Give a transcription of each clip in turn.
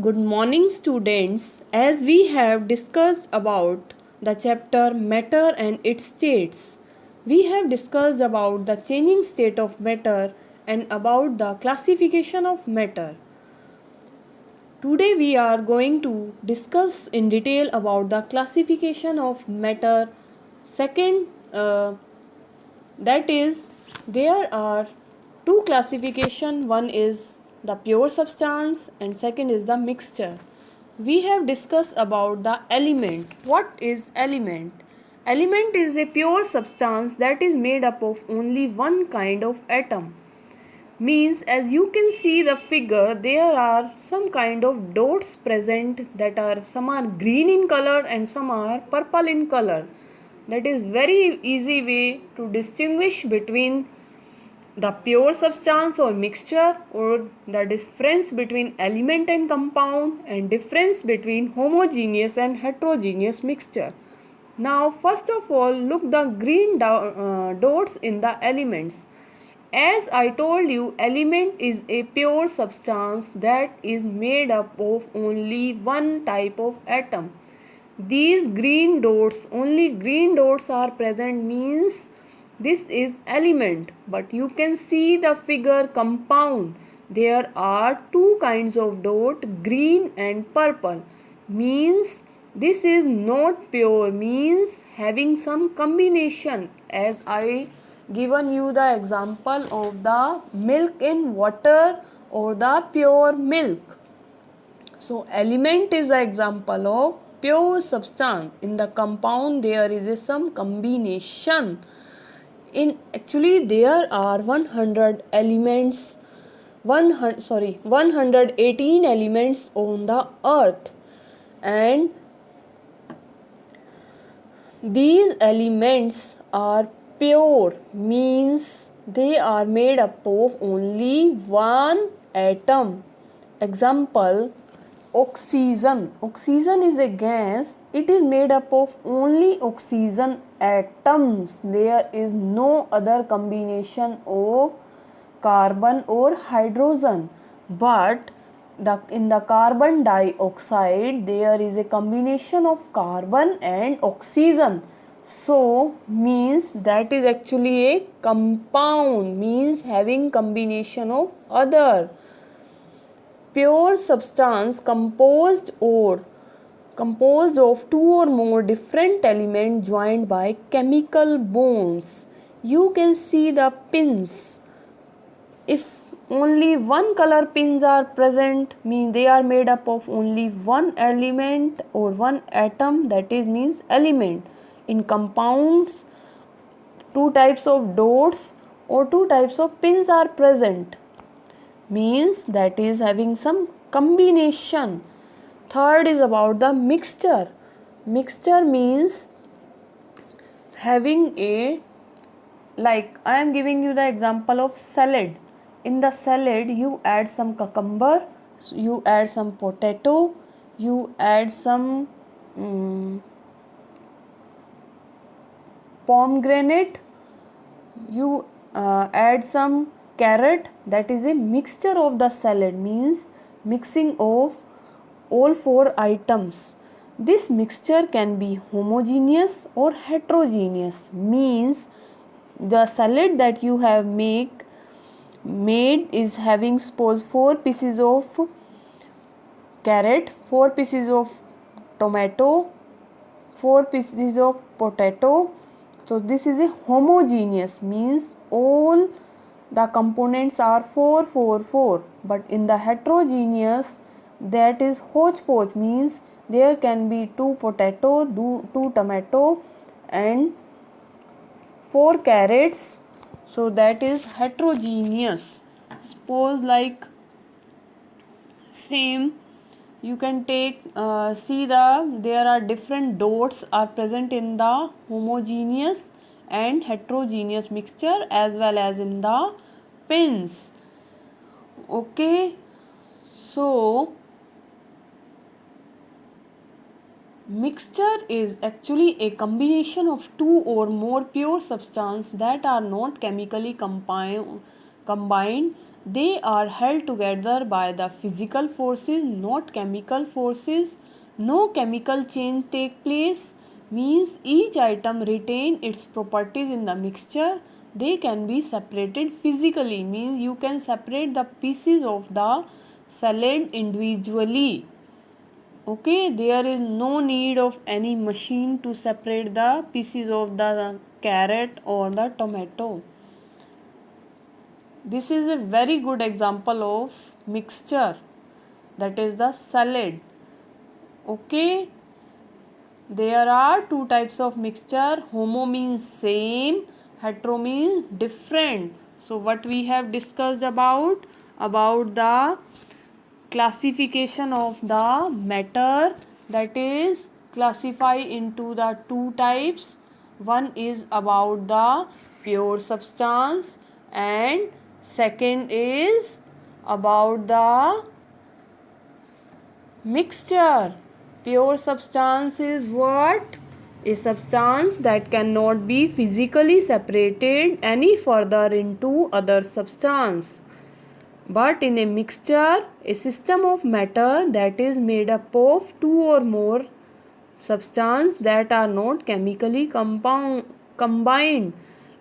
Good morning students. As we have discussed about the chapter matter and its states, we have discussed about the changing state of matter and about the classification of matter. Today we are going to discuss in detail about the classification of matter. Second, that is, there are two classification. One is the pure substance and second is the mixture. We have discussed about the element. What is element? Element is a pure substance that is made up of only one kind of atom. Means, as you can see the figure, there are some kind of dots present, that are some are green in color and some are purple in color. That is very easy way to distinguish between the pure substance or mixture, or the difference between element and compound, and difference between homogeneous and heterogeneous mixture. Now first of all, look the green dots in the elements. As I told you, element is a pure substance that is made up of only one type of atom. These green dots, only green dots are present, means this is element. But you can see the figure compound. There are two kinds of dot, green and purple. Means this is not pure, means having some combination. As I given you the example of the milk in water or the pure milk. So element is the example of pure substance. In the compound there is some combination. In actually there are 100 elements, 118 elements on the earth, and these elements are pure, means they are made up of only one atom. Example, oxygen. Oxygen is a gas. It is made up of only oxygen atoms. There is no other combination of carbon or hydrogen. But in the carbon dioxide there is a combination of carbon and oxygen. So means that is actually a compound, means having combination of other. Pure substance composed of two or more different elements joined by chemical bonds. You can see the pins. If only one color pins are present, means they are made up of only one element or one atom, that is means element. In compounds, two types of dots or two types of pins are present, means that is having some combination. Third is about the mixture. Mixture means having a, like I am giving you the example of salad. In the salad you add some cucumber, you add some potato, you add some pomegranate, you add some carrot. That is a mixture of the salad, means mixing of all four items. This mixture can be homogeneous or heterogeneous, means the salad that you have made is having suppose 4 pieces of carrot, 4 pieces of tomato, 4 pieces of potato. So this is a homogeneous, means all the components are 4 4 4. But in the heterogeneous, that is hodgepodge, means there can be 2 potato, 2 tomato and 4 carrots. So that is heterogeneous. Suppose like same, you can take see there are different dots are present in the homogeneous and heterogeneous mixture as well as in the pins. Okay, so mixture is actually a combination of two or more pure substances that are not chemically combined They are held together by the physical forces, not chemical forces. No chemical change take place, means each item retain its properties in the mixture. They can be separated physically, means you can separate the pieces of the salad individually. Okay, there is no need of any machine to separate the pieces of the carrot or the tomato. This is a very good example of mixture, that is the salad. Okay, there are two types of mixture. Homo means same, hetero means different. So what we have discussed about the classification of the matter, that is classify into the two types. One is about the pure substance and second is about the mixture. Pure substance is what? A substance that cannot be physically separated any further into other substance. But in a mixture, a system of matter that is made up of two or more substances that are not chemically combined.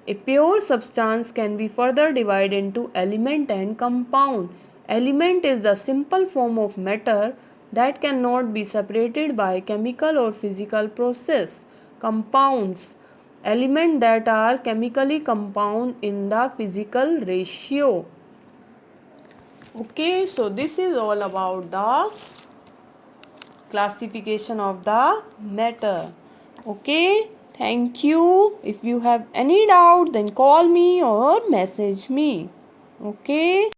A pure substance can be further divided into element and compound. Element is the simple form of matter that cannot be separated by chemical or physical process. Compounds, elements that are chemically compound in the physical ratio. Okay, so this is all about the classification of the matter. Okay, thank you. If you have any doubt, then call me or message me. Okay.